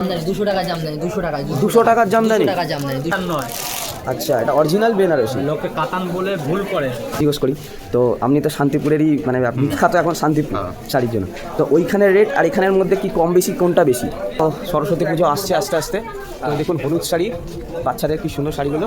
200 টাকা জামদানি, 200 টাকা 200 টাকার জামদানি। 200 টাকা জামদানি নয়, আচ্ছা, এটা অরিজিনাল বেনারসি। লোকে কাতান বলে ভুল করে। জিজ্ঞেস করি তো, আপনি তো শান্তিপুরেরই মানে বিখ্যাত এখন শান্তিপুর শাড়ির জন্য, তো ওইখানের রেট আর এখানের মধ্যে কি কম বেশি কোনটা বেশি? তো সরস্বতী পুজো আসছে আস্তে আস্তে, তো দেখুন হলুদ শাড়ি, বাচ্চাদের কি সুন্দর শাড়িগুলো,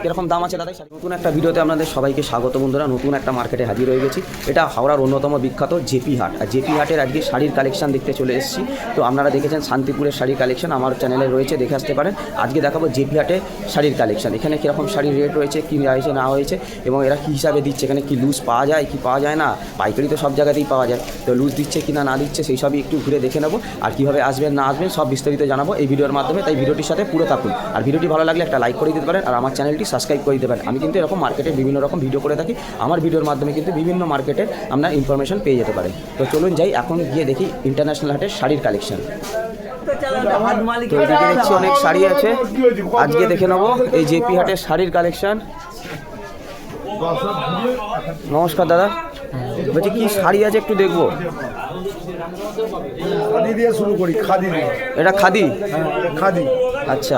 কীরকম দাম আছে দাদা? নতুন একটা ভিডিওতে আপনাদের সবাইকে স্বাগত বন্ধুরা। নতুন একটা মার্কেটে হাজির হয়ে গেছি। এটা হাওড়ার অন্যতম বিখ্যাত জেপি হাট, আর জেপি হাটের আজকে শাড়ির কালেকশন দেখতে চলে এসেছি। তো আপনারা দেখেছেন শান্তিপুরের শাড়ির কালেকশন, আমার চ্যানেলে রয়েছে, দেখে আসতে পারেন। আজকে দেখাবো জেপি হাটে শাড়ির কালেকশন, এখানে কীরকম শাড়ির রেট রয়েছে, কী হয়েছে না হয়েছে, এবং এরা কী হিসাবে দিচ্ছে, এখানে কি লুজ পাওয়া যায় কি পাওয়া যায় না, পাইকারি তো সব জায়গাতেই পাওয়া যায়, তো লুজ দিচ্ছে কি না দিচ্ছে সেই সবই একটু ঘুরে দেখে নেবো, আর কীভাবে আসবেন না আসবেন সব বিস্তারিত জানাবো এই ভিডিওর মাধ্যমে। তাই ভিডিওটির সাথে পুরো থাকুন, আর ভিডিওটি ভালো লাগলে একটা লাইক করে দিতে পারেন, আর আমার চ্যানেলটি সাবস্ক্রাইব করে দিতে পারেন। আমি কিন্তু এরকম মার্কেটে বিভিন্ন রকম ভিডিও করে থাকি, আমার ভিডিওর মাধ্যমে কিন্তু বিভিন্ন মার্কেটের আমরা ইনফরমেশন পেয়ে যেতে পারেন। তো চলুন যাই, এখন গিয়ে দেখি ইন্টারন্যাশনাল হাটের শাড়ির কালেকশন। তো এদিকে দেখছি অনেক শাড়ি আছে, আজকে দেখে নেবো এই জেপি হাটের শাড়ির কালেকশন। নমস্কার দাদা, বলছি কি শাড়ি আছে একটু দেখবো। খাদি দিয়ে শুরু করি, খাদি দিয়ে। এটা খাদি? খাদি। আচ্ছা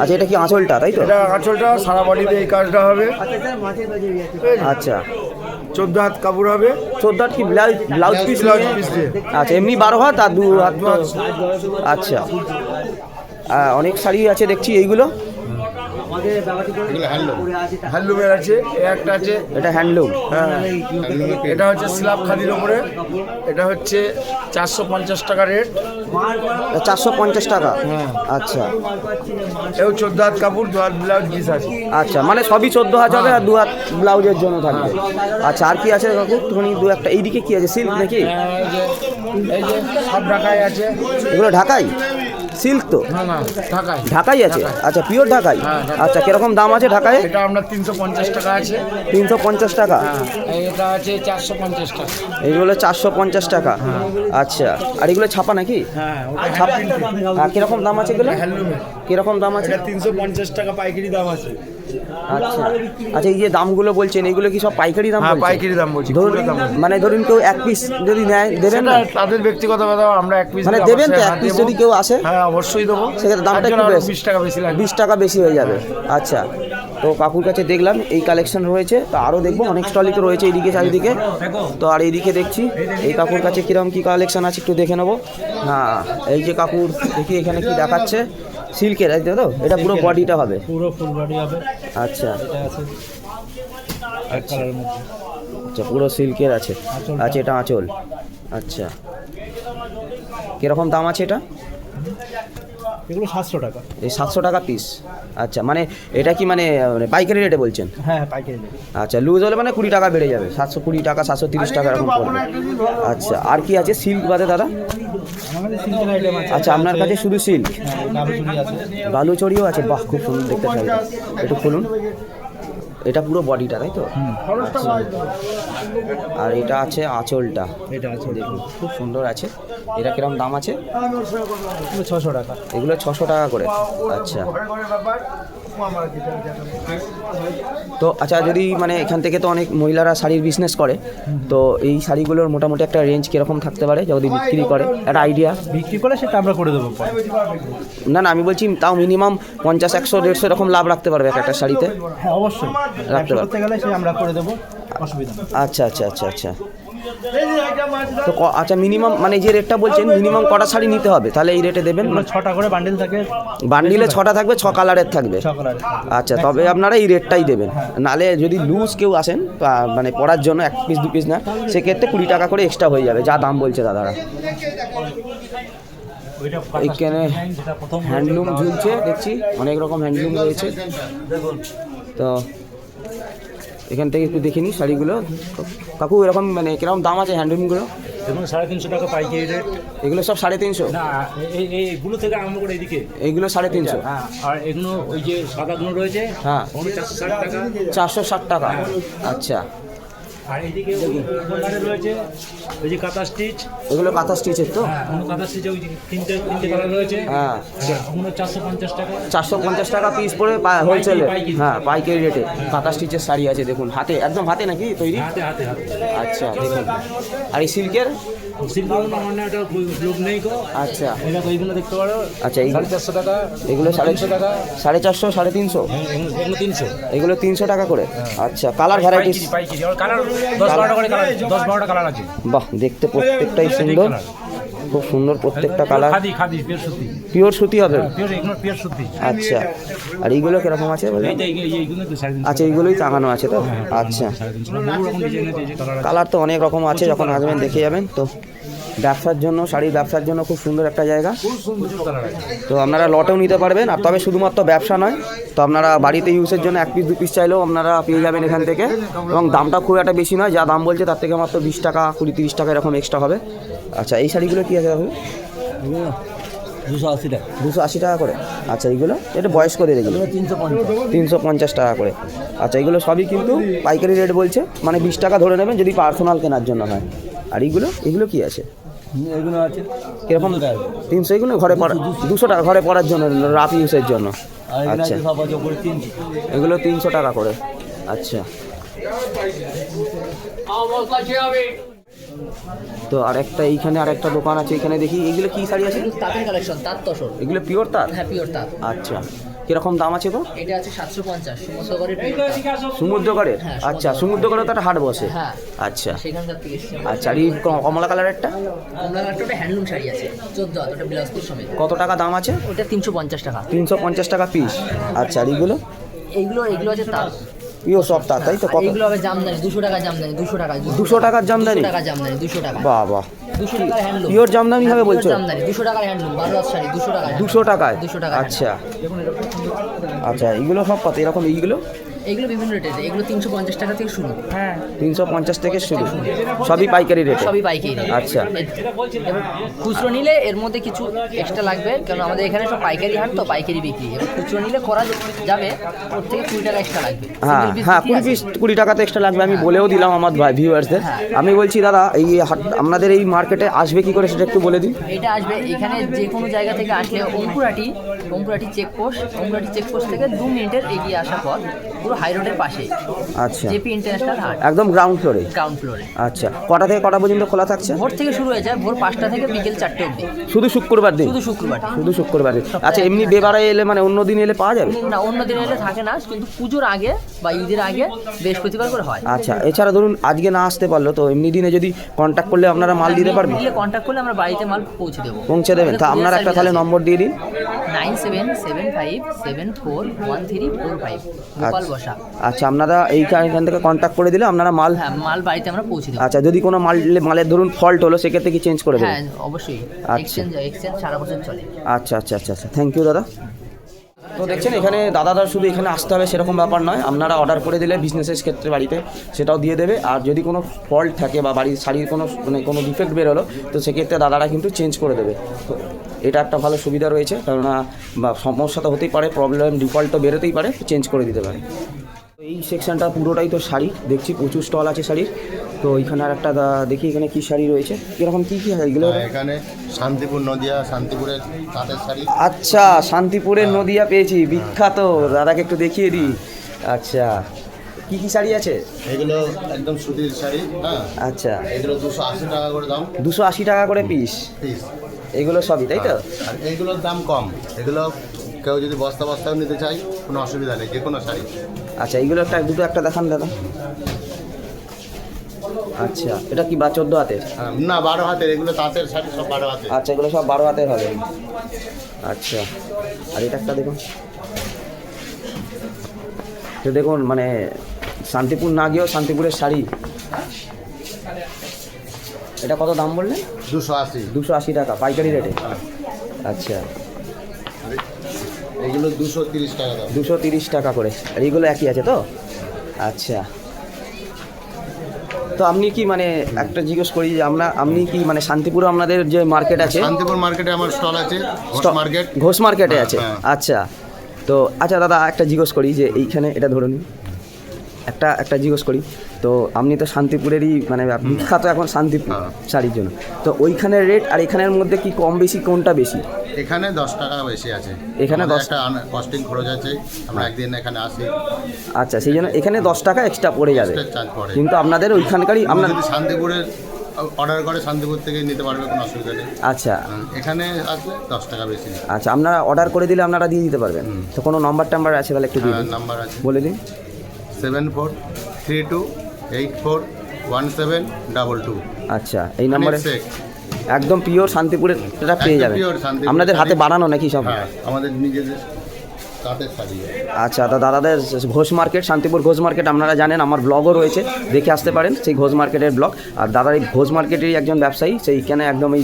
আচ্ছা, এটা কি আঁচলটা তাই তো? এটা আঁচলটা সারা বডিতে এই কাজটা হবে। আচ্ছা, 14 হাত কাপড় হবে। 14 হাত কি ব্লাউজ পিস? ব্লাউজ পিস দিয়ে। আচ্ছা, এমনি 12 হাত আর 2 হাত। আচ্ছা, অনেক শাড়ি আছে দেখছি। এইগুলো হ্যান্ডলুমের আছে, একটা আছে। এটা হ্যান্ডলুম? হ্যাঁ, এটা হচ্ছে স্ল্যাব খাদির ওপরে। এটা হচ্ছে 450 টাকা রেট। 450 টাকা? আচ্ছা, এও 14 হাত কাপড়, 2 হাত ব্লাউজ পিস আছে। আচ্ছা, মানে সবই 14 হাত হবে আর 2 হাত ব্লাউজের জন্য থাকবে। আচ্ছা, আর কি আছে কাকু একটুখানি দু একটা? এইদিকে কি আছে, সিল্ক নাকি? এই যে সব ঢাকাই আছে। এগুলো ঢাকাই সিল্ক তো? না না, ঢাকাই। ঢাকাই আছে? আচ্ছা, পিওর ঢাকাই। আচ্ছা, কিরকম দাম আছে ঢাকায়? এটা আপনার 350 টাকা আছে। 350 টাকা? এটা আছে 450 টাকা। এইগুলো 450 টাকা? আচ্ছা, আর এগুলো ছাপা নাকি? হ্যাঁ, ছাপা। কিরকম দাম আছে এগুলো? হ্যান্ডলুমের। কিরকম দাম আছে? এটা 350 টাকা পাইকারি দাম আছে। আচ্ছা আচ্ছা, এই যে দামগুলো বলছেন এগুলো কি সব পাইকারি দাম? হ্যাঁ, বলছেন? পাইকারি দাম বলছি। ধরুন মানে ধরুন কেউ এক পিস যদি নেয় দেবেন না? তাদের ব্যক্তিগত কথা, আমরা এক পিস মানে দেবেন তো? এক পিস যদি কেউ আসে? হ্যাঁ, অবশ্যই দেবো। সেক্ষেত্রে দামটা একটু 20 টাকা বেশি লাগবে। 20 টাকা বেশি হয়ে যাবে। আচ্ছা, তো কাকুর কাছে দেখলাম এই কালেকশন রয়েছে, তো আরও দেখবো অনেক স্টলই তো রয়েছে এইদিকে চারিদিকে। তো আর এইদিকে দেখছি এই কাকুর কাছে কীরকম কী কালেকশন আছে একটু দেখে নেবো। হ্যাঁ, এই যে কাকুর দেখি এখানে কি দেখাচ্ছে, সিল্কের আছে তো? এটা পুরো বডিটা হবে? পুরো ফুল বডি হবে। আচ্ছা এটা আছে এক কালারের মধ্যে। আচ্ছা, পুরো সিল্কের আছে। আচ্ছা, এটা আঁচল। আচ্ছা, কীরকম দাম আছে এটা? এগুলো 700 টাকা। এই 700 টাকা পিস? আচ্ছা, মানে এটা কি মানে পাইকারি রেটে বলছেন? হ্যাঁ, পাইকারি রেট। আচ্ছা, লুজ হলে মানে 20 টাকা বেড়ে যাবে, 720 টাকা 730 টাকা এরকম পড়বে। আচ্ছা, আর কি আছে সিল্ক বাদে দাদা? আমার কাছে সিল্কের আইটেম আছে। আচ্ছা, আপনার কাছে শুধু সিল্ক? বালুচুরি আছে। বালুচড়িও আছে? বাহ, খুব সুন্দর দেখতে শাড়িটা, একটু খুলুন। এটা পুরো বডিটা তাই তো? আচ্ছা, আর এটা আছে আঁচলটা, এটা আছে, দেখুন খুব সুন্দর আছে। এটা কিরকম দাম আছে? 600 টাকা। এগুলো 600 টাকা করে? আচ্ছা, তো আচ্ছা, যদি মানে এখান থেকে তো অনেক মহিলারা শাড়ির বিজনেস করে, তো এই শাড়িগুলোর মোটামুটি একটা রেঞ্জ কীরকম থাকতে পারে যদি বিক্রি করে, একটা আইডিয়া? বিক্রি করে সেটা আমরা করে দেবো পরে। না না, আমি বলছি তাও মিনিমাম 50, 100, 150 এরকম লাভ রাখতে পারবে একটা শাড়িতে? হ্যাঁ, অবশ্যই রাখতে পারবে। করতে গেলে সে আমরা করে দেবো, অসুবিধা নেই। আচ্ছা আচ্ছা আচ্ছা আচ্ছা, তো আচ্ছা মিনিমাম মানে যে রেটটা বলছেন মিনিমাম কটা শাড়ি নিতে হবে তাহলে এই রেটে দেবেন? 6টা করে বান্ডিল থাকে। বান্ডিলে 6টা থাকবে, 6 কালারের থাকবে? 6 কালারের। আচ্ছা, তবে আপনারা এই রেটটাই দেবেন। নালে যদি লুজ কেউ আসেন মানে পরার জন্য 1 পিস 2 পিস না, সেক্ষেত্রে 20 টাকা করে এক্সট্রা হয়ে যাবে, যা দাম বলছে দাদারা। এইখানে হ্যান্ডলুম ঝুলছে দেখছি, অনেক রকম হ্যান্ডলুম রয়েছে। তো এখান থেকে একটু দেখে নিই শাড়িগুলো। কাকু এরকম মানে কিরকম দাম আছে হ্যান্ডলুমগুলো? দেখুন 350 টাকা পাইকারি রেট। এগুলো সব 350? না, এইগুলো থেকে আরম্ভ করে এইদিকে এইগুলো 350? হ্যাঁ, আর এগুলো ওই যে সাদাগুলো রয়েছে, হ্যাঁ, 460 টাকা। 460 টাকা? আচ্ছা, আর এইদিকে রয়েছে ওই যে কাঁথা স্টিচ। এগুলো কাঁথা স্টিচের তো? হ্যাঁ, কাঁথা স্টিচে ওই যে তিনটে কালার রয়েছে। হ্যাঁ, ওগুলো 450 টাকা। 450 টাকা পিস পড়ে হোলসেলে? হ্যাঁ, পাইকারি রেটে কাঁথা স্টিচের শাড়ি আছে দেখুন, হাতে একদম হাতে নাকি তৈরি? হাতে হাতে হাতে। আচ্ছা, দেখুন। আর এই সিল্কের? শিল্পী মানে একটা লোক নেই কো। আচ্ছা এটা এইগুলো দেখতে পারো। আচ্ছা এই 450 টাকা, এগুলো 350 টাকা, 450 350 এগুলো 300। এগুলো 300 টাকা করে। আচ্ছা কালার ভ্যারাইটিস, পাইকারি আর কালার 10-12টা করে কালার, 10-12টা কালার আছে। বাহ দেখতে প্রত্যেকটাই সুন্দর, খুব সুন্দর প্রত্যেকটা কালার। খাদি পিওর সুতি। পিওর সুতি হবে। পিওর এগুলো পিওর সুতি। আচ্ছা আর এইগুলো কিরকম আছে বলুন? এইগুলো তো 350। আচ্ছা এইগুলোই টাঙানো আছে তো। আচ্ছা 350 বহু রকম ডিজাইন আছে, এই যে কালার। কালার তো অনেক রকম আছে, যখন আসবেন দেখে যাবেন। তো ব্যবসার জন্য, শাড়ির ব্যবসার জন্য খুব সুন্দর একটা জায়গা। প্রচুর কালার আছে। তো আপনারা লটেও নিতে পারবেন। আর তবে শুধুমাত্র ব্যবসা নয়, তো আপনারা বাড়িতে ইউজের জন্য 1 পিস 2 পিস চাইলেও আপনারা পেয়ে যাবেন এখান থেকে। এবং দামটা খুব একটা বেশি নয়, যা দাম বলছে তার থেকে মাত্র 20 টাকা 20-30 টাকা এরকম এক্সট্রা হবে। আচ্ছা এই শাড়িগুলো কী আছে দেখুন? 280 টাকা। 280 টাকা করে। আচ্ছা এইগুলো এটা বয়স করে এগুলো 350 টাকা করে। আচ্ছা এগুলো সবই কিন্তু পাইকারি রেট বলছে, মানে 20 টাকা ধরে নেবেন যদি পার্সোনাল কেনার জন্য হয়। আর এগুলো কি আছে? এগুলো আছে কিরকম? 300। এগুলো ঘরে পরা 200 টাকা ঘরে পরার জন্য, রাফ ইউজের জন্য। আচ্ছা সব আছে উপরে 300। এগুলো 300 টাকা করে। আচ্ছা তো আরেকটা এইখানে আরেকটা দোকান আছে, এখানে দেখি এগুলো কি শাড়ি আছে? তাঁতের কালেকশন, তাঁত তসর। এগুলো পিওর তাঁত? হ্যাঁ পিওর তাঁত। আচ্ছা কিরকম দাম আছে গো? এটা আছে 750 সমুদ্রগড়ের পিওর তাঁত। সমুদ্রগড়ের? হ্যাঁ, আচ্ছা সমুদ্রগড়ে তো একটা হাট বসে। হ্যাঁ আচ্ছা সেখানকার থেকে এসেছে। আচ্ছা আর এই কমলা কালারেরটা কমলা কালারটা ওটা হ্যান্ডলুম শাড়ি আছে 14 হাত, ওটা বিলাসপুর সমেত। কত টাকা দাম আছে? ওটা 350 টাকা। 350 টাকা পিস। আচ্ছা আর এইগুলো? এইগুলো আছে তাঁত। পিওর সব তাঁত তাই তো? কত? এইগুলো হবে জামদানি 200 টাকা জামদানি, 200 টাকা 200 টাকার জামদানি? 200 টাকা জামদানি, 200 টাকা। বাহ বাহ 200 টাকার হ্যান্ডলুম। পিওর জামদানি হবে বলছো? জামদানি 200 টাকার হ্যান্ডলুম, 12 হাত শাড়ি 200 টাকা। 200 টাকায়? 200 টাকা। আচ্ছা আচ্ছা এইগুলো সব কত এরকম? এইগুলো এগুলো বিভিন্ন রেটে, এগুলো 350 টাকা থেকে শুরু। হ্যাঁ 350 থেকে শুরু, সবই পাইকারি রেটে? সবই পাইকারি। আচ্ছা এবার খুচরো নিলে এর মধ্যে কিছু এক্সট্রা লাগবে, কারণ আমাদের এখানে সব পাইকারি হাট তো, পাইকারি বিক্রি। এবার খুচরো নিলে করা যাবে, ওর থেকে 20 টাকা এক্সট্রা লাগবে। হ্যাঁ হ্যাঁ 20 টাকা তো এক্সট্রা লাগবে, আমি বলেও দিলাম আমার ভিউয়ার্সদের। আমি বলছি দাদা এই হাট আপনাদের এই মার্কেটে আসবে কি করে সেটা একটু বলে দিন। এটা আসবে এখানে যে কোনো জায়গা থেকে আসলে অঙ্কুরাটি চেকপোস্ট থেকে 2 মিনিটের এগিয়ে আসার পর পুরো হাই রোডের পাশে আচ্ছা জেপি ইন্টারন্যাশনাল হাট, একদম গ্রাউন্ড ফ্লোরে? গ্রাউন্ড ফ্লোরে। আচ্ছা কটা থেকে কটা পর্যন্ত খোলা থাকছে? ভোর থেকে শুরু হয়ে যায়, ভোর 5টা থেকে বিকেল 4টে অবধি। শুধু শুক্রবার দিন? শুধু শুক্রবার। শুধু শুক্রবার দিন। আচ্ছা এমনি বেবারে এলে মানে অন্য দিন এলে পাওয়া যাবে? না অন্য দিন এলে থাকে না, কিন্তু পুজোর আগে বা ঈদের আগে বৃহস্পতিবার করে হয়। আচ্ছা এছাড়া ধরুন আজকে না আসতে পারলো তো এমনি দিনে যদি কন্ট্যাক্ট করলে আপনারা মাল দিতে পারবেন? কন্ট্যাক্ট করলে আমরা বাড়িতে মাল পৌঁছে দেবো। পৌঁছে দেবেন? তা আপনার একটা তাহলে নম্বর দিয়ে দিন। 9775741345 গোপাল বসা। আচ্ছা আপনারা এইখান থেকে কন্ট্যাক্ট করে দিলে আপনারা মাল? হ্যাঁ মাল বাড়িতে আমরা পৌঁছে দেবো। আচ্ছা যদি কোনো মালের ধরুন ফল্ট হলো সেক্ষেত্রে কি চেঞ্জ করে দেবেন? হ্যাঁ অবশ্যই, আচ্ছা। এক্সচেঞ্জ সারা বছর চলে। আচ্ছা আচ্ছা আচ্ছা আচ্ছা থ্যাংক ইউ দাদা। তো দেখছেন এখানে দাদাদার শুধু এখানে আসতে হবে সেরকম ব্যাপার নয়, আপনারা অর্ডার করে দিলে বিজনেসের ক্ষেত্রে বাড়িতে সেটাও দিয়ে দেবে। আর যদি কোনো ফল্ট থাকে বা বাড়ির শাড়ির কোনো ডিফেক্ট বেরোলো তো সেক্ষেত্রে দাদারা কিন্তু চেঞ্জ করে দেবে। তো এটা একটা ভালো সুবিধা রয়েছে, কেননা বা সমস্যা তো হতেই পারে, প্রবলেম ডিফল্ট তো বেরোতেই পারে, চেঞ্জ করে দিতে পারে। এই সেকশনটা পুরোটাই তো শাড়ি, দেখছি প্রচুর স্টল আছে শাড়ির। তো এইখানে আর একটা দেখি এখানে কি শাড়ি রয়েছে, কীরকম কী কী এগুলো? এখানে শান্তিপুর নদিয়া, শান্তিপুরের তাঁতের শাড়ি। আচ্ছা শান্তিপুরের নদিয়া পেয়েছি, বিখ্যাত, দাদাকে একটু দেখিয়ে দিই। আচ্ছা কি কি শাড়ি আছে? এগুলো একদম সুতির শাড়ি। হ্যাঁ আচ্ছা এগুলো 280 টাকা করে দাম। 280 টাকা করে পিস পিস এগুলো সবই তাই তো? আর এইগুলোর দাম কম। এগুলো কেউ যদি বস্তাও নিতে চাই কোনো অসুবিধা নেই, যে কোনো শাড়ি। আচ্ছা এইগুলো দুটো একটা দেখান দাদা। আচ্ছা এটা কি 14 হাতের? না 12 হাতের, এগুলো তাঁতের শাড়ি সব 12 হাতের। আচ্ছা এগুলো সব 12 হাতের হবে। আচ্ছা আর এটা একটা দেখুন, তো দেখুন মানে শান্তিপুর না গিয়েও শান্তিপুরের শাড়ি। এটা কত দাম বললেন? 280। 280 টাকা পাইকারি রেটে? আচ্ছা এগুলো 230 টাকা দাম। 230 টাকা করে। আর এইগুলো একই আছে তো? আচ্ছা তো আপনি কি মানে একটা জিজ্ঞেস করি যে আপনি কি মানে শান্তিপুরে আপনাদের যে মার্কেট আছে? শান্তিপুর মার্কেটে আমার স্টল আছে, মার্কেট ঘোষ মার্কেটে আছে? হ্যাঁ। আচ্ছা তো আচ্ছা দাদা একটা জিজ্ঞেস করি যে এইখানে এটা ধরুন একটা জিজ্ঞেস করি, তো আপনি তো শান্তিপুরেরই মানে বিখ্যাত এখন শান্তিপুর শাড়ির জন্য, তো ওইখানের রেট আর এখানের মধ্যে কি কম বেশি কোনটা বেশি? এখানে 10 টাকা বেশি আছে। এখানে 10 টাকা কস্টিং খরচ আছে, আমরা একদিন এখানে আসি। আচ্ছা সেই জন্য এখানে 10 টাকা এক্সট্রা পড়ে যাবে, চার্জ পড়ে। কিন্তু আপনাদের ওইখানকারই যদি শান্তিপুরের অর্ডার করে শান্তিপুর থেকে নিতে পারবে, কোনো অসুবিধা নেই। আচ্ছা এখানে আসলে 10 টাকা বেশি নেই। আচ্ছা, আপনারা অর্ডার করে দিলে আপনারা দিয়ে দিতে পারবেন? তো কোনো নাম্বার টাম্বার আছে তাহলে একটু দিয়ে দিন, নাম্বার আছে বলে দিন। 7432841722। আচ্ছা, এই নাম্বারে শেখ। একদম পিওর শান্তিপুরের এটা পেয়ে একদম যাবেন। pure শান্তিপুরের আপনাদের হাতে শাড়ি। বানানো নাকি সব? হ্যাঁ, আমাদের নিজেদের তাঁতের শাড়ি। আচ্ছা, তা দাদাদের ঘোষ মার্কেট, শান্তিপুর ঘোষ মার্কেট আপনারা জানেন, আমার ব্লগও রয়েছে, দেখে আসতে পারেন সেই ঘোষ মার্কেটের ব্লগ। আর দাদার এই ঘোষ মার্কেটেরই একজন ব্যবসায়ী, সেইখানে একদম এই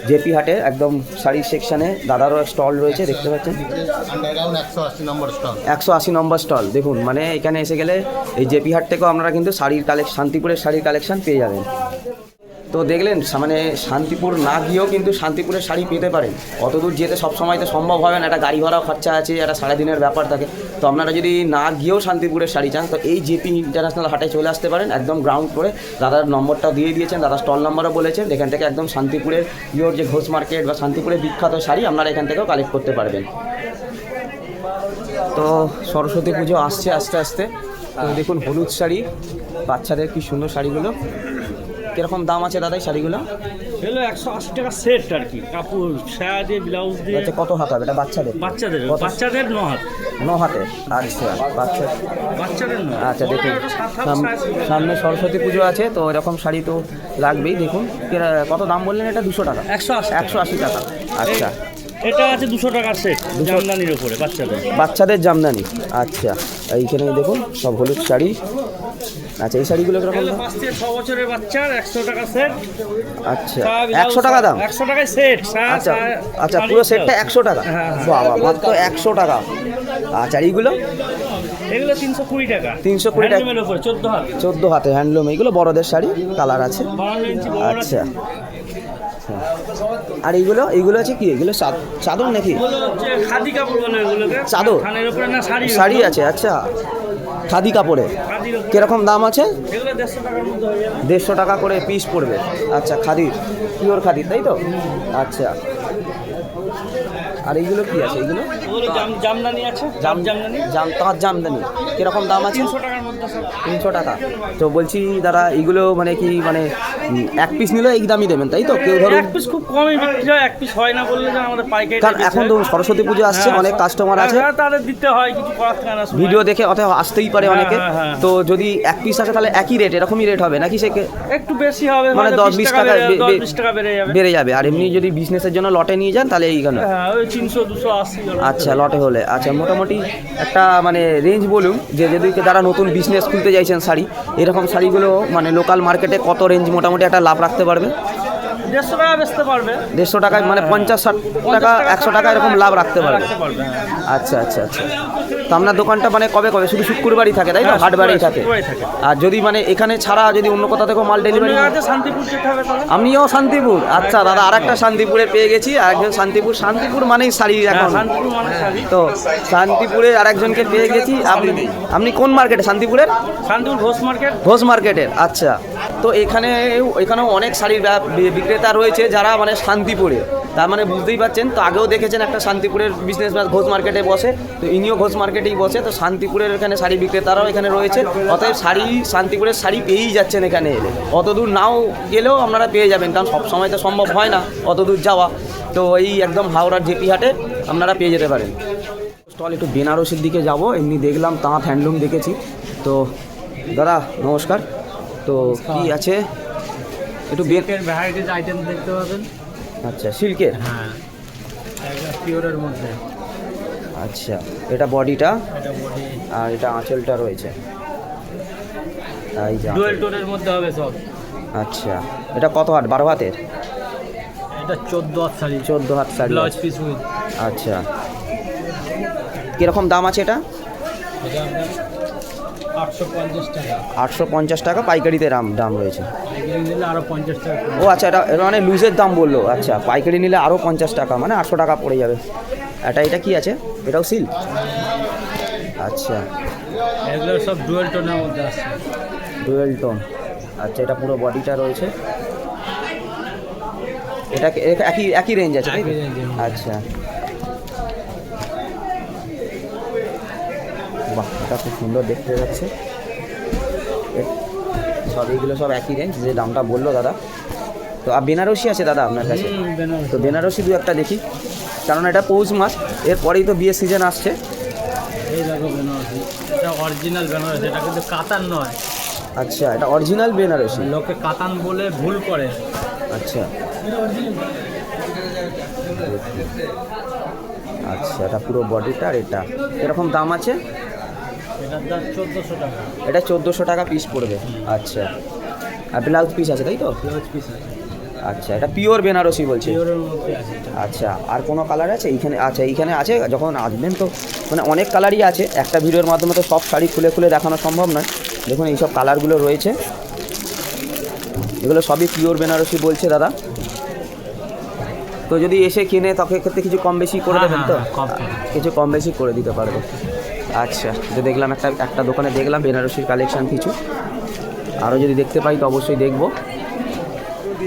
জেপি হাটে একদম শাড়ির সেকশানে দাদারও স্টল রয়েছে, দেখতে পাচ্ছেন। আন্ডারগ্রাউন্ড 180 নম্বর স্টল। 180 নম্বর স্টল। দেখুন, মানে এখানে এসে গেলে এই জেপি হাট থেকেও আপনারা কিন্তু শাড়ির শান্তিপুরের শাড়ির কালেকশন পেয়ে যাবেন। তো দেখলেন, মানে শান্তিপুর না গিয়েও কিন্তু শান্তিপুরের শাড়ি পেতে পারেন। অত দূর যেতে সবসময় তো সম্ভব হবে না, একটা গাড়ি ভাড়াও খরচা আছে, একটা সারাদিনের ব্যাপার থাকে। তো আপনারা যদি না গিয়েও শান্তিপুরের শাড়ি চান, তো এই জেপি ইন্টারন্যাশনাল হাটে চলে আসতে পারেন, একদম গ্রাউন্ড ফ্লোরে। দাদার নম্বরটা দিয়ে দিয়েছেন, দাদা স্টল নম্বরও বলেছেন। এখান থেকে একদম শান্তিপুরের পিওর যে ঘোষ মার্কেট বা শান্তিপুরের বিখ্যাত শাড়ি আপনারা এখান থেকেও কালেক্ট করতে পারবেন। তো সরস্বতী পুজো আসছে আস্তে আস্তে। তো দেখুন, হলুদ শাড়ি, বাচ্চাদের কি সুন্দর শাড়িগুলো। কিরকম দাম আছে দাদা এই শাড়িগুলো? এগুলো 180 টাকা সেট আর কি, কাপড় সায়া দিয়ে ব্লাউজ দিয়ে। আচ্ছা, কত হাত হবে এটা বাচ্চাদের? বাচ্চাদের কত? বাচ্চাদের 9 হাত। 9 হাতে। আচ্ছা, বাচ্চাদের 9। আচ্ছা, দেখুন সামনে সরস্বতী পুজো আছে, তো এরকম শাড়ি তো লাগবেই। দেখুন কত দাম বললেন এটা? 200 টাকা। 180 টাকা। আচ্ছা, এটা আছে 200 টাকার সেট, জামদানির উপরে বাচ্চাদের জামদানি। আচ্ছা, এইখানে দেখুন সব হলুদ শাড়ি। আচ্ছা, এই শাড়িগুলো কিরকম দাম? 5 থেকে 6 বছরের বাচ্চার 100 টাকা সেট। আচ্ছা, 100 টাকা দাম? 100 টাকায় সেট। আচ্ছা আচ্ছা, পুরো সেটটা 100 টাকা? বাবা, মাত্র 100 টাকা। আচ্ছা, এইগুলো? এগুলো 320 টাকা। 320 টাকা হ্যান্ডলুমের উপরে 14 হাত। 14 হাতে হ্যান্ডলুম। এইগুলো বড়দের শাড়ি, কালার আছে। 52 ইঞ্চি বড়। আচ্ছা, আর এইগুলো আছে কি? এগুলো চাদর নাকি? এগুলো হচ্ছে খাদি কাপড় বলে এগুলোকে। চাদর? থানের উপরে না, শাড়ি। শাড়ি আছে। আচ্ছা, খাদি কাপড়ে খাদির উপরে। কিরকম দাম আছে? এগুলো 150 টাকার মধ্যে হয়ে যাবে। 150 টাকা করে পিস পড়বে। আচ্ছা, খাদির, পিওর খাদির, তাই তো? আচ্ছা, আর এইগুলো কি আছে? এইগুলো ওগুলো জামদানি আছে, জামদানি। তাঁত জামদানি কিরকম দাম আছে? 300 টাকার মধ্যে সব। 300 টাকা। তো বলছি দাদা, এইগুলো মানে কি, মানে এক পিস নিলে এই দামই দেবেন, তাই তো? কেউ ধরুন এক পিস খুব কমই বিক্রি হয়, এক পিস হয় না বললে যে আমাদের পাইকারি। কারণ এখন তো সরস্বতী পুজো আসছে, অনেক কাস্টমার আছে, তাদের দিতে হয়, কিছু করার থাকে না। ভিডিও দেখে অথবা আসতেই পারে অনেকে। হ্যাঁ। তো যদি এক পিস আসে তাহলে একই রেট, এরকমই রেট হবে নাকি? সে একটু বেশি হবে, মানে 10-20 টাকা 10-20 টাকা বেড়ে যাবে। আর এমনি যদি বিজনেসের জন্য লটে নিয়ে যান তাহলে এইখানে ওই 300-280। আচ্ছা, লটে হলে। আচ্ছা, মোটামুটি একটা মানে রেঞ্জ বলুন, যে যদি যারা নতুন বিজনেস খুলতে চাইছেন শাড়ি, এরকম শাড়িগুলো মানে লোকাল মার্কেটে কত রেঞ্জ মোটামুটি একটা লাভ রাখতে পারবে? 150 টাকা বেচতে পারবে। 150 টাকায় মানে 50-60 টাকা 100 টাকা এরকম লাভ রাখতে পারবে। হ্যাঁ। আচ্ছা আচ্ছা আচ্ছা। তো আপনার দোকানটা মানে কবে শুধু শুক্রবারই থাকে, তাই তো? হাটবারেই থাকে। আর যদি মানে এখানে ছাড়া যদি অন্য কোথা থেকেও মাল ডেলিভারি? শান্তিপুর যেতে হবে। আমিও শান্তিপুর। আচ্ছা দাদা, আর একটা শান্তিপুরে পেয়ে গেছি, আরেকজন শান্তিপুর মানেই শাড়ি এখন। তো শান্তিপুরের আরেকজনকে পেয়ে গেছি। আপনি কোন মার্কেটে? শান্তিপুরের শান্তিপুর ঘোষ মার্কেটের। আচ্ছা, তো এখানেও অনেক শাড়ির বিক্রেতা রয়েছে যারা মানে শান্তিপুরে, তার মানে বুঝতেই পারছেন। তো আগেও দেখেছেন একটা শান্তিপুরের বিজনেস ঘোষ মার্কেটে বসে, তো ইনিও ঘোষ মার্কেটেই বসে। তো শান্তিপুরের এখানে শাড়ি বিক্রেতারাও এখানে রয়েছে। অতএব শান্তিপুরের শাড়ি পেয়েই যাচ্ছেন এখানে এলে। অত দূর নাও গেলেও আপনারা পেয়ে যাবেন, কারণ সব সময় তো সম্ভব হয় না অত দূর যাওয়া। তো এই একদম হাওড়ার জেপি হাটে আপনারা পেয়ে যেতে পারেন। স্টল একটু বেনারসের দিকে যাব, এমনি দেখলাম তাঁত হ্যান্ডলুম দেখেছি। তো দাদা নমস্কার। তো কি আছে একটু ভ্যারাইটিস আইটেম দেখতে পাবেন। আচ্ছা, সিল্কের? হ্যাঁ, একদম পিওরের মধ্যে। আচ্ছা, এটা বডিটা, আর এটা আঁচলটা রয়েছে। এই যে ডুয়েল টোনের মধ্যে হবে সব। আচ্ছা, এটা কত হাত? 12 হাতের? এটা 14 হাত শাড়ি। 14 হাত শাড়ি। Blouse piece with. আচ্ছা, কিরকম দাম আছে এটা? এটা আপনার 850 টাকা। 850 টাকা পাইকারিতে দাম রয়েছে। পাইকারি নিলে আরো 50 টাকা। ও আচ্ছা, এটা মানে লুজের দাম বললো। আচ্ছা, পাইকারি নিলে আরও 50 টাকা, মানে 800 টাকা পড়ে যাবে। এটা কি আছে? এটাও সিল্ক? আচ্ছা, এগুলো সব ডুয়েল টোনের মধ্যে আছে। Dual tone. আচ্ছা, এটা পুরো বডিটা রয়েছে। এটা একই রেঞ্জ আছে? একই রেঞ্জের মধ্যে। আচ্ছা, বাহ, এটা খুব সুন্দর দেখতে যাচ্ছে। সব এইগুলো সব একই রেঞ্জ, যে দামটা বললো দাদা। তো আর বেনারসি আছে দাদা আপনার কাছে? তো বেনারসি দু একটা দেখি, কারণ এটা পৌষ মাস, এরপরেই তো বিয়ের সিজন আসছে। এই দেখো বেনারসি, এটা অরিজিনাল বেনারসি, এটা কিন্তু কাতান নয়। আচ্ছা, এটা অরিজিনাল বেনারসি। লোকে কাতান বলে ভুল করে। আচ্ছা আচ্ছা, এটা পুরো বডিটা। আর এটা এরকম দাম আছে? এটার দাম 1400 টাকা। এটা 1400 টাকা পিস পড়বে। আচ্ছা, আর ব্লাউজ পিস আছে তাই তো? ব্লাউজ পিস আছে। আচ্ছা, এটা পিওর বেনারসি বলছে? পিওরের মধ্যে আছে এটা। আচ্ছা, আর কোনো কালার আছে এইখানে? আচ্ছা, এইখানে আছে। যখন আসবেন তো মানে অনেক কালারই আছে, একটা ভিডিওর মাধ্যমে তো সব শাড়ি খুলে খুলে দেখানো সম্ভব নয়। দেখুন এইসব কালারগুলো রয়েছে, এগুলো সবই পিওর বেনারসি বলছে দাদা। তো যদি এসে কিনে তখন ক্ষেত্রে কিছু কম বেশি করে দেবেন তো? কিছু কম বেশি করে দিতে পারবে। আচ্ছা, তো দেখলাম একটা দোকানে দেখলাম বেনারসির কালেকশান কিছু, আরও যদি দেখতে পাই তো অবশ্যই দেখবো।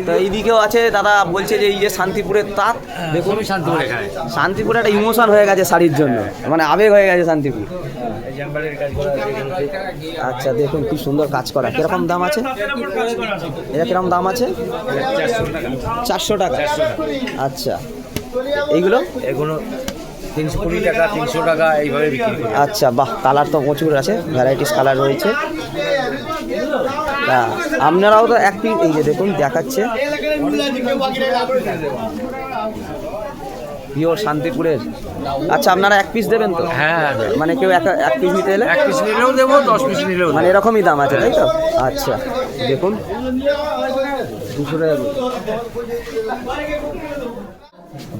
তো এইদিকেও আছে দাদা, বলছে যে এই যে শান্তিপুরের তাঁত, দেখুন শান্তিপুরে একটা ইমোশন হয়ে গেছে শাড়ির জন্য, মানে আবেগ হয়ে গেছে শান্তিপুর। আচ্ছা, দেখুন কি সুন্দর কাজ করা। কিরকম দাম আছে এটা? কিরকম দাম আছে? 400 টাকা। আচ্ছা, এইগুলো? এগুলো 320 টাকা, 300 টাকা এইভাবে বিক্রি করি। আচ্ছা, বাহ, কালার তো প্রচুর আছে, ভ্যারাইটিস কালার রয়েছে। হ্যাঁ, আপনারাও তো এক পিস, এই যে দেখুন দেখাচ্ছে পিওর শান্তিপুরের। আচ্ছা, আপনারা এক পিস দেবেন তো? হ্যাঁ, মানে কেউ এক পিস নিতে এলে? 1 পিস নিলেও দেবো, 10 পিস নিলেও মানে এরকমই দাম আছে তাই তো? আচ্ছা, দেখুন 200 টাকা।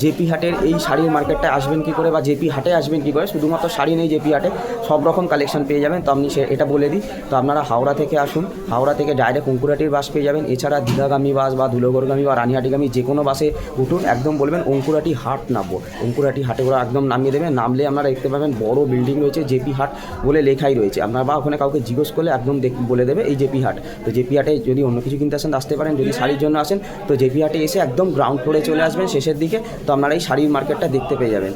জেপি হাটের এই শাড়ির মার্কেটটায় আসবেন কী করে, বা জেপি হাটে আসবেন কী করে? শুধুমাত্র শাড়ি নেই, জেপি হাটে সব রকম কালেকশন পেয়ে যাবেন। তো আপনি এটা বলে দিই, তো আপনারা হাওড়া থেকে আসুন, হাওড়া থেকে ডাইরেক্ট অঙ্কুরাটির বাস পেয়ে যাবেন। এছাড়া দীঘাগামী বাস বা ধুলোগড়গামী বা রানিহাটিগামী যে কোনো বাসে উঠুন, একদম বলবেন অঙ্কুরাটি হাট নামবো, অঙ্কুরাটি হাটে ওরা একদম নামিয়ে দেবে। নামলে আপনারা দেখতে পাবেন বড় বিল্ডিং রয়েছে, জেপি হাট বলে লেখাই রয়েছে। আপনারা বা ওখানে কাউকে জিজ্ঞেস করলে একদম বলে দেবে এই জেপি হাট। তো জেপি হাটে যদি অন্য কিছু কিনতে আসেন আসতে পারেন, যদি শাড়ির জন্য আসেন তো জেপি হাটে এসে একদম গ্রাউন্ড ফ্লোরে চলে আসবেন শেষের দিকে, তো আপনারা এই শাড়ির মার্কেটটা দেখতে পেয়ে যাবেন।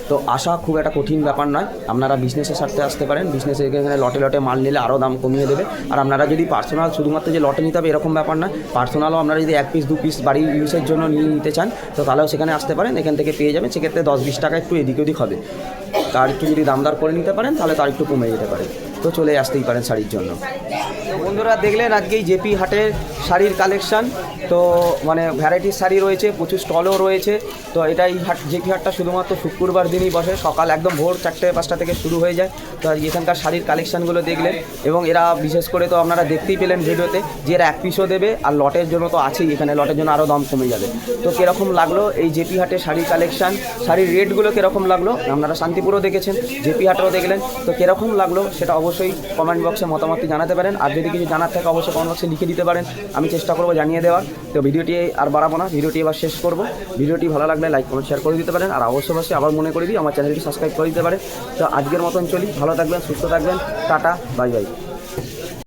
তো আসা খুব একটা কঠিন ব্যাপার নয়, আপনারা বিজনেসের স্বার্থে আসতে পারেন। বিজনেসে এখানে লটে লটে মাল নিলে আরও দাম কমিয়ে দেবে। আর আপনারা যদি পার্সোনাল শুধুমাত্র যে লটে নিতে হবে এরকম ব্যাপার না, পার্সোনালও আপনারা যদি 1 পিস 2 পিস বাড়ির ইউজের জন্য নিতে চান তো তাহলেও সেখানে আসতে পারেন, এখান থেকে পেয়ে যাবেন। সেক্ষেত্রে 10-20 টাকা একটু এদিক ওদিক হবে, তার একটু যদি দামদার করে নিতে পারেন তাহলে তার একটু কমে যেতে পারে। তো চলে আসতেই পারেন শাড়ির জন্য। তো বন্ধুরা দেখলেন আজকেই জেপি হাটের শাড়ির কালেকশান। তো মানে ভ্যারাইটিস শাড়ি রয়েছে, প্রচুর স্টলও রয়েছে। তো এটাই হাট, জেপি হাটটা শুধুমাত্র শুক্রবার দিনই বসে, সকাল একদম ভোর 4-5টা থেকে শুরু হয়ে যায়। তো এখানকার শাড়ির কালেকশানগুলো দেখলেন, এবং এরা বিশেষ করে তো আপনারা দেখতেই পেলেন ভিডিওতে যে এরা 1 পিসও দেবে, আর লটের জন্য তো আছেই, এখানে লটের জন্য আরও দাম কমে যাবে। তো কীরকম লাগলো এই জেপি হাটের শাড়ির কালেকশান, শাড়ির রেটগুলো কীরকম লাগলো? আপনারা শান্তিপুরও দেখেছেন, জেপি হাটেও দেখলেন, তো কীরকম লাগলো সেটা অবশ্যই কমেন্ট বক্সে মতামতটি জানাতে পারেন। আর যদি কিছু জানার থাকে অবশ্যই কমেন্ট বক্সে লিখে দিতে পারেন, আমি চেষ্টা করবো জানিয়ে দেওয়ার। তো ভিডিওটি আর বাড়াবো না, ভিডিওটি এবার শেষ করব। ভিডিওটি ভালো লাগলে লাইক কমেন্ট শেয়ার করে দিতে পারেন, আর অবশ্যই আবার মনে করে দিই আমার চ্যানেলটি সাবস্ক্রাইব করে দিতে পারেন। তো আজকের মতন চলি, ভালো থাকবেন, সুস্থ থাকবেন, টাটা, বাই বাই।